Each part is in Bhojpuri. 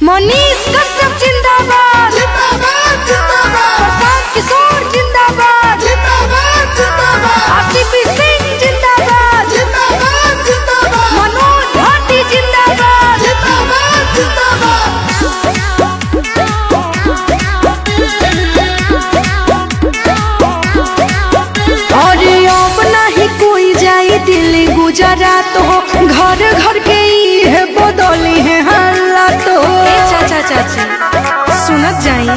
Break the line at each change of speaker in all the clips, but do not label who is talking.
मनीष कश्यप जिंदाबाद
जिंदाबाद जिंदाबाद
प्रशांत किशोर जिंदाबाद
जिंदाबाद जिंदाबाद
आसिफ सिंह जिंदाबाद
जिंदाबाद जिंदाबाद
मनोज भाटी जिंदाबाद
जिंदाबाद जिंदाबाद
और अब नहीं कोई जाई दिल्ली गुजरात हो, घर घर के ही है बदली है हालात हो। चाचा चाची सुनत जाई।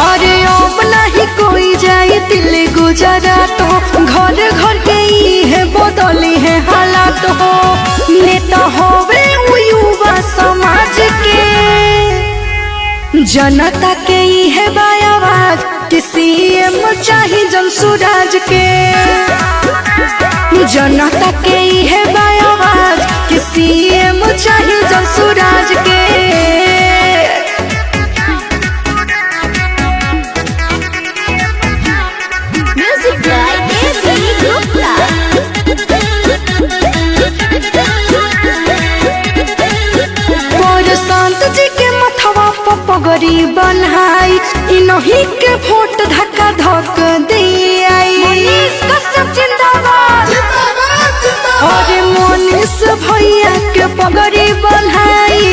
अरे अब नहीं कोई जाई दिल्ली गुजरात हो, घर घर के ही है बदली है हालात हो। नेता होवे उ युवा समाज के, जनता के ही है आवाज कि सीएम चाहे जनसुराज के। जनता के ही है आवाज कि सीएम चाहे जनसुराज के।
Music by Devi Gupta.
Prashant ji के मथवा पर पगड़ी बन्हाई, इन्हीं के वोट धक्का धक दियाई। मनीष कश्यप जिंदाबाद और मनीष भैया के पगड़ी बन्हाई,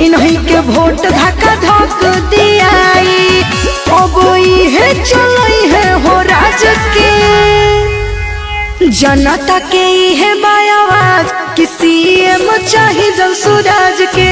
इन्हीं के वोट धक्का धक दियाई। अब है चलई है हो राज के, जनता के ही है आवाज कि सीएम चाहे जनसुराज के।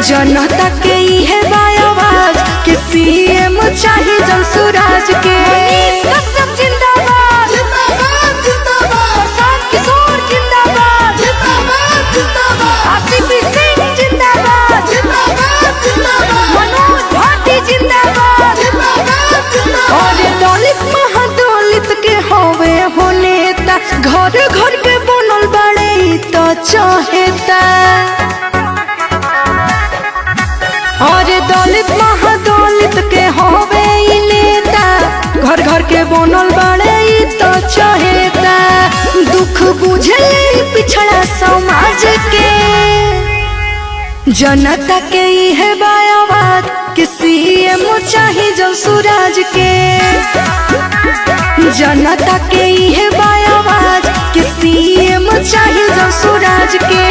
जनता के ही है आवाज कि सीएम चाहे जनसुराज के। मनीष कश्यप जिंदाबाद
जिंदाबाद जिंदाबाद
प्रशांत किशोर जिंदाबाद
जिंदाबाद जिंदाबाद
आसिफ सिंह जिंदाबाद
जिंदाबाद जिंदाबाद
मनोज भाटी जिंदाबाद
जिंदाबाद जिंदाबाद
और दलित महादलित के होवे हो नेता, घर घर के बनल बड़े तो चाहेता। और दलित महादलित के होवे ई नेता, घर घर के बनल बड़े तो चाहेता। दुख बुझले पिछड़ा समाज के, जनता के ही है आवाज कि सीएम चाहे जनसुराज के। जनता के ही है आवाज कि सीएम चाहे जनसुराज के।